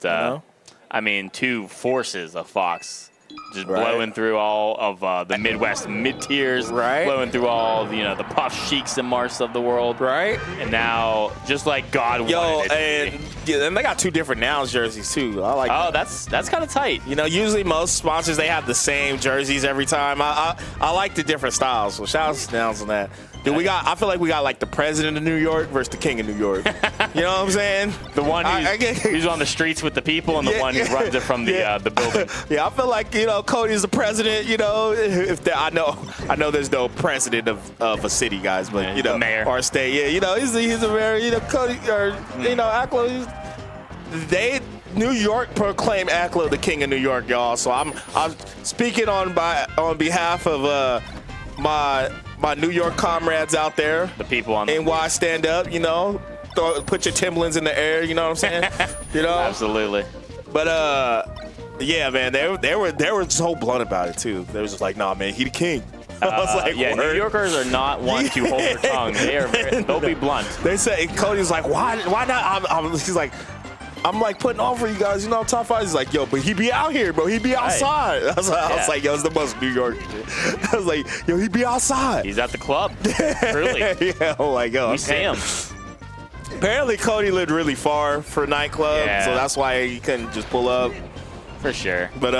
I mean, two forces of Fox. Just blowing through all of the Midwest mid-tiers, blowing through all, the Puff Sheiks and Mars of the world. And now, just like God wanted it to be. And they got two different Nouns jerseys, too. I like that. That's kind of tight. Usually most sponsors, they have the same jerseys every time. I like the different styles, so shout out to Nouns on that. Dude, I feel like we got like the president of New York versus the king of New York. You know what I'm saying? The one who's on the streets with the people and the one who runs it from the building. Yeah, I feel like, Cody's the president, I know there's no president of a city, guys, but, the mayor. Or a state. Yeah, he's a mayor, Cody, or, Aklo, New York proclaimed Aklo the king of New York, y'all. So I'm speaking on behalf of my New York comrades out there. The people on NY stand up, put your Timberlands in the air, you know what I'm saying? Absolutely. But yeah, man, they were so blunt about it too. They was just like, nah, man, he the king. I was like, New Yorkers are not one to hold their tongue. They'll be blunt. They said, Cody's like, why not? He's like, I'm like putting on for you guys, top five. He's like, yo, but he be out here, bro. He be outside. I was like, yo, it's the most New York shit. I was like, yo, he be outside. He's at the club. Truly. Yeah, I'm like, yo, we see him. Apparently, Cody lived really far for nightclub, so that's why he couldn't just pull up. For sure. But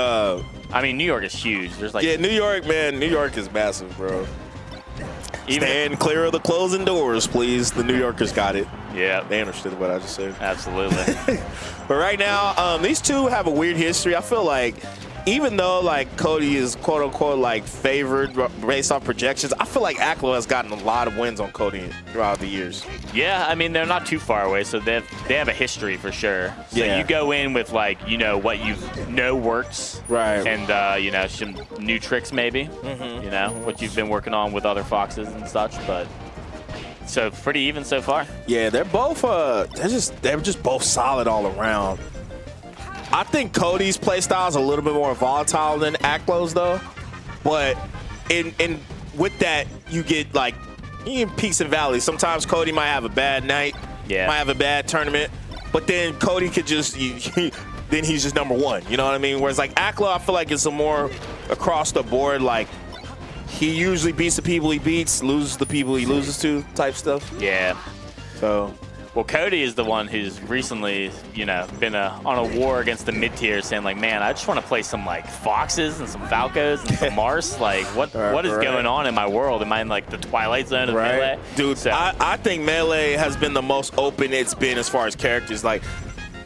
I mean, New York is huge. There's like New York, man. New York is massive, bro. Stand clear of the closing doors, please. The New Yorkers got it. Yeah. They understood what I just said. Absolutely. But right now, these two have a weird history. I feel like even though, like, Cody is, quote-unquote, like, favored based off projections, I feel like Aklo has gotten a lot of wins on Cody throughout the years. Yeah, I mean, they're not too far away, so they have a history for sure. So you go in with, like, what you know works. Right. And, some new tricks maybe, what you've been working on with other Foxes and such, but so pretty even so far. Yeah, they're both, they're just both solid all around. I think Cody's play style is a little bit more volatile than Aklo's, though. But with that, you get like peaks and valleys. Sometimes Cody might have a bad night, might have a bad tournament, but then Cody could just then he's just number one. You know what I mean? Whereas like Aklo, I feel like it's a more across the board. Like he usually beats the people he beats, loses the people he loses to, type stuff. Yeah. So. Well, Cody is the one who's recently, been on a war against the mid-tier, saying like, man, I just want to play some like Foxes and some Falcos and some Mars. Like, what is going on in my world? Am I in like the Twilight Zone of Melee? Dude, so. I think Melee has been the most open it's been as far as characters. Like,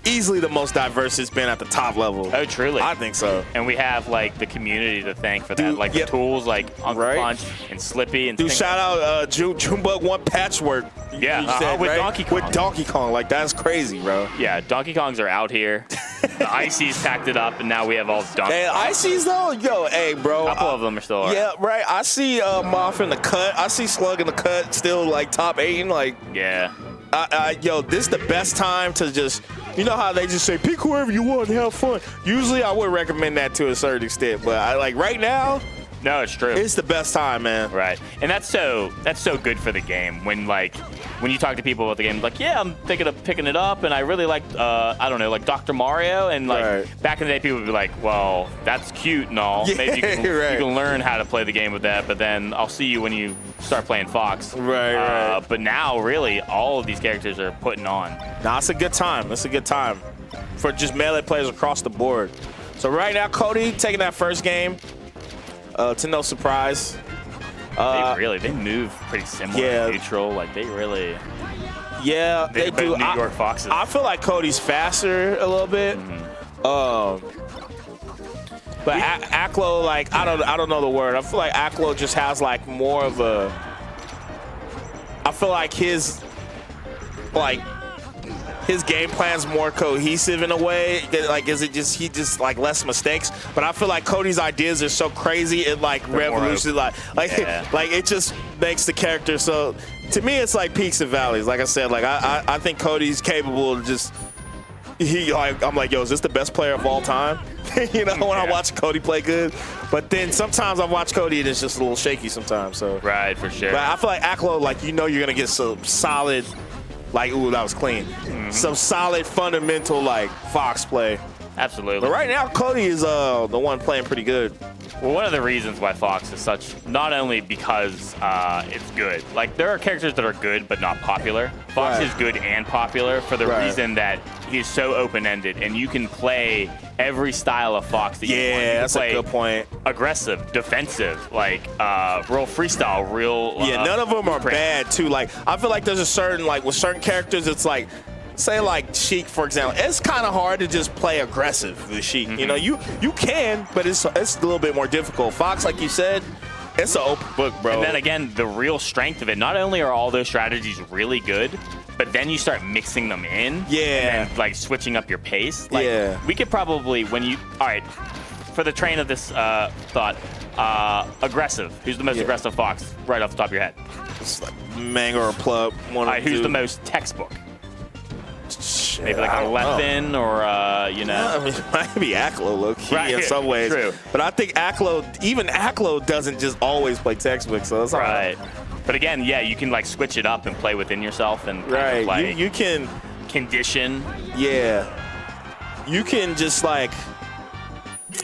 easily the most diverse it's been at the top level. Oh, truly? I think so. And we have like the community to thank for that. Dude, like the tools like Uncle Punch and Slippy. And shout out Junebug One Patchwork. Yeah, with Donkey Kong. With Donkey Kong. Like, that's crazy, bro. Yeah, Donkey Kongs are out here. The Icy's packed it up, and now we have all Donkey Kong. Hey, Icy's though? Yo, hey, bro. A couple of them are still around. Yeah, right. I see Moth in the cut. I see Slug in the cut still, like, top 8. Like, yeah. Yo, this is the best time to just, how they just say, pick whoever you want and have fun. Usually I would recommend that to a certain extent, but right now, no, it's true. It's the best time, man. Right. And that's so good for the game when you talk to people about the game, like, yeah, I'm thinking of picking it up, and I really like, like Dr. Mario, and like back in the day, people would be like, well, that's cute and all. Yeah, maybe you can learn how to play the game with that, but then I'll see you when you start playing Fox. Right. But now, really, all of these characters are putting on. Nah, it's a good time. It's a good time for just Melee players across the board. So right now, Cody taking that first game. To no surprise. They move pretty similar to neutral. Like, they really... Yeah, they do. New York Foxes. I feel like Cody's faster a little bit. But Aklo, like, I don't know the word. I feel like Aklo just has, like, more of a... I feel like his game plan's more cohesive in a way. Like, he just like less mistakes? But I feel like Cody's ideas are so crazy, it like revolutionary. Like it just makes the character so. To me, it's like peaks and valleys. Like I said, like I think Cody's capable of just. I'm like, yo, is this the best player of all time? When I watch Cody play good. But then sometimes I watch Cody and it's just a little shaky sometimes. So right, for sure. But I feel like Aklo, like you're gonna get some solid. Like, ooh, that was clean. Some solid, fundamental, like, Fox play. Absolutely. But right now, Cody is the one playing pretty good. Well, one of the reasons why Fox is such, not only because it's good, like there are characters that are good but not popular. Fox is good and popular for the reason that he's so open-ended, and you can play every style of Fox that you want. Yeah, that's a good point. Aggressive, defensive, like real freestyle, real. Yeah, none of them are bad too. Like I feel like there's a certain, like with certain characters, it's like, say like Sheik, for example, it's kind of hard to just play aggressive with Sheik. You know, you can, but it's a little bit more difficult. Fox, like you said, it's an open book, bro. And then again, the real strength of it, not only are all those strategies really good, but then you start mixing them in. And then, like switching up your pace. Like, we could probably, all right, for the train of this thought, aggressive. Who's the most aggressive Fox right off the top of your head? It's like Manga or Plug. All right, who's the most textbook? Maybe like a Lethin or, you know. Yeah, I mean, it might be Aklo, low-key, in some ways. True. But I think even Aklo doesn't just always play textbook, so it's right. But again, yeah, you can like switch it up and play within yourself and kind of, like, you can condition. Yeah. You can just like,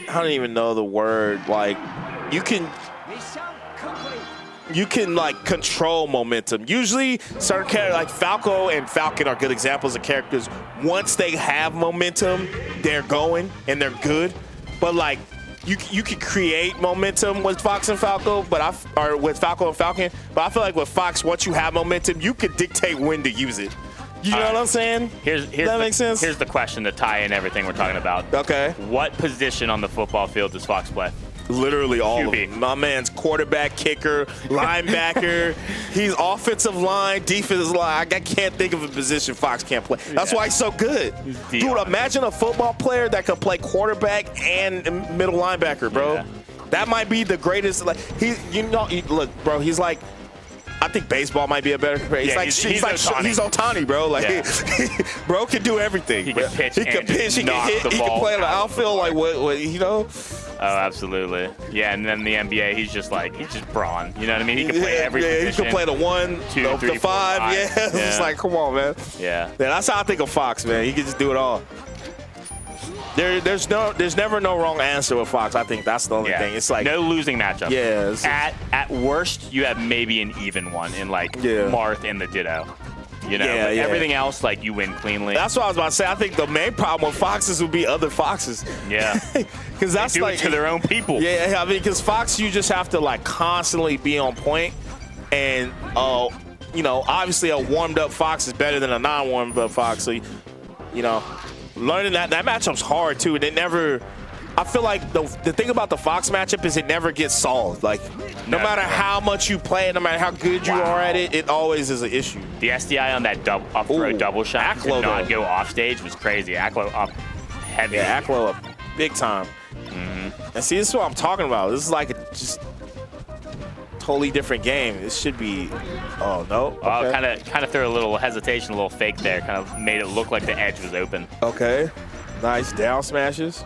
I don't even know the word. Like, you can like control momentum. Usually certain characters like Falco and Falcon are good examples of characters. Once they have momentum, they're going and they're good. But like you can create momentum with Fox and Falco, or with Falco and Falcon. But I feel like with Fox, once you have momentum, you can dictate when to use it. You know what I'm saying? Does that make sense? Here's the question to tie in everything we're talking about. Okay. What position on the football field does Fox play? Literally all of them. My man's quarterback, kicker, linebacker. He's offensive line, defensive line. I can't think of a position Fox can't play. That's why he's so good. Dude, imagine a football player that could play quarterback and middle linebacker, bro. Yeah. That might be the greatest. Like look, bro. He's like, I think baseball might be a better comparison. Yeah, he's Ohtani, bro. Like, bro can do everything. He can pitch. He can pitch. He can hit. He can play in the outfield. Like what? You know? Oh, absolutely. Yeah, and then the NBA, he's just brawn. You know what I mean? He can play every position. He can play the 1, 2, 3, 4, 5. Yeah, it's just like, come on, man. Yeah. That's how I think of Fox, man. He can just do it all. There's never no wrong answer with Fox. I think that's the only thing. It's like no losing matchup. Yeah. At worst, you have maybe an even one in like Marth and the Ditto. You know, but everything else, like, you win cleanly. That's what I was about to say. I think the main problem with Foxes would be other Foxes. Yeah. Because that's like to their own people. Yeah, I mean, because Fox, you just have to like constantly be on point, and you know, obviously a warmed up Fox is better than a non-warmed up Fox. So, you know, learning that matchup's hard too, and it never. I feel like the thing about the Fox matchup is it never gets solved. Like, no matter how much you play it, no matter how good you are at it, it always is an issue. The SDI on that up throw double shot Aklo, did not go off stage was crazy. Aklo up heavy. Yeah, Aklo up big time. And see, this is what I'm talking about. This is like a just totally different game. This should be. Oh no. Okay. Kind of threw a little hesitation, a little fake there. Kind of made it look like the edge was open. Okay. Nice down smashes.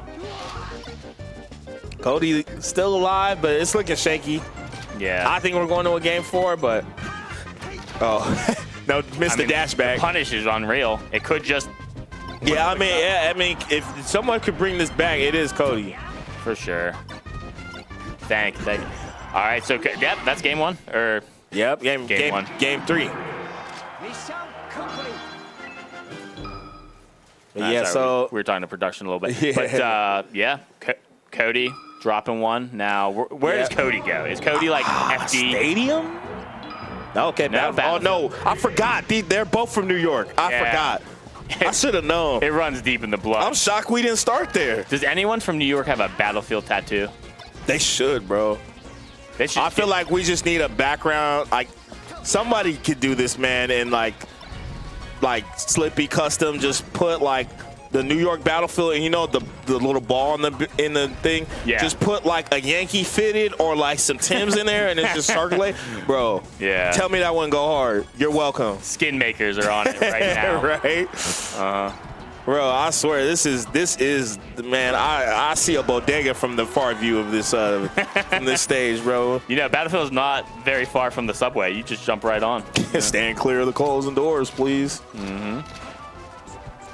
Cody still alive, but it's looking shaky. Yeah. I think we're going to a game 4, but no, missed the dash back. The punish is unreal. It could just. Yeah, I mean, if someone could bring this back, it is Cody. For sure. Thank you. All right, so yep, that's game 1. Or yep, game 1. Game 3. Yeah, so we were talking to production a little bit, but Cody dropping 1 now. Where does Cody go? Is Cody like FD Stadium? Okay, no, I forgot. They're both from New York. I forgot. I should have known. It runs deep in the blood. I'm shocked we didn't start there. Does anyone from New York have a Battlefield tattoo? They should, bro. They should. I feel like we just need a background. Like, somebody could do this, man, and like Slippy Custom just put like the New York Battlefield, and you know the little ball in the thing. Yeah. Just put like a Yankee fitted or like some Timbs in there, and it's just circulate, bro. Yeah. Tell me that wouldn't go hard. You're welcome. Skin makers are on it right now. Right. Bro, I swear this is man. I see a bodega from the far view of this from this stage, bro. You know, Battlefield's not very far from the subway. You just jump right on. Stand clear of the closing doors, please.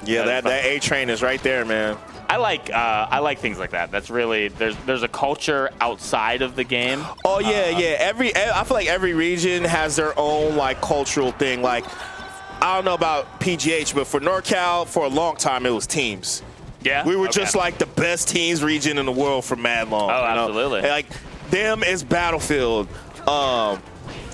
Yeah, that A train is right there, man. I like things like that. That's really there's a culture outside of the game. Oh yeah, yeah. I feel like every region has their own like cultural thing. Like I don't know about PGH, but for NorCal, for a long time it was teams. Yeah, we were just like the best teams region in the world for mad long. Oh, absolutely. And, like them is Battlefield.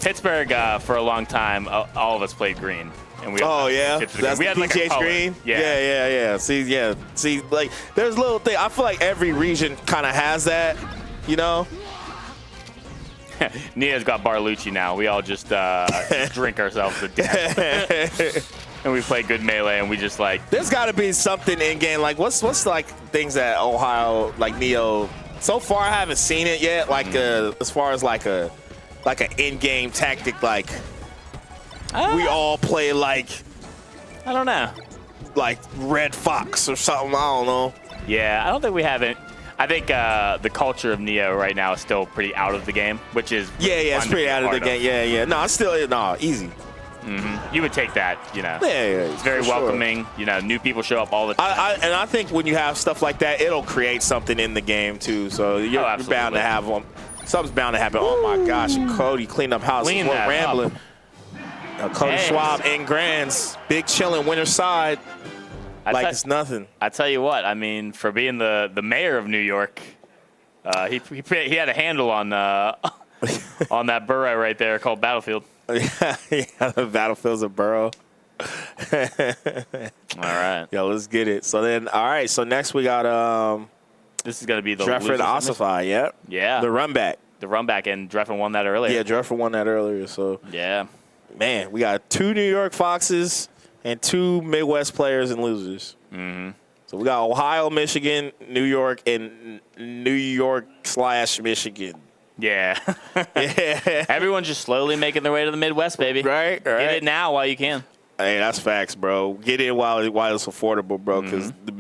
Pittsburgh for a long time, all of us played green. And we that's we had like PGH green. Yeah. See, like there's little thing. I feel like every region kind of has that, you know. Nia's got Barlucci now. We all just drink ourselves to death. And we play good melee, and we just like. There's got to be something in game. Like what's like things that Ohio like Neo. So far, I haven't seen it yet. Like as far as like an in-game tactic, like. We all play like, I don't know, like Red Fox or something. I don't know. Yeah, I don't think we haven't. I think the culture of Neo right now is still pretty out of the game, which is it's pretty out of the game. Yeah. No, it's still easy. You would take that, you know. Yeah, it's very welcoming. Sure. You know, new people show up all the time. And I think when you have stuff like that, it'll create something in the game too. So you're bound to have them. Something's bound to happen. Oh my gosh, Cody cleaned up house. We're rambling. Cody Schwab in Grands, big chillin' winner side, like it's nothing. I tell you what, I mean, for being the mayor of New York, he had a handle on on that borough right there called Battlefield. Yeah, the Battlefield's a borough. All right. Yo, let's get it. So then, all right. So next we got this is gonna be the Drefford Ossify. Yep. Yeah. The run back. And Drefford won that earlier. Yeah, Drefford won that earlier. So yeah. Man, we got 2 New York Foxes and 2 Midwest players and losers. So we got Ohio, Michigan, New York, and New York/Michigan. Yeah. Everyone's just slowly making their way to the Midwest, baby. Right. Get it now while you can. Hey, that's facts, bro. Get in while it's affordable, bro, because the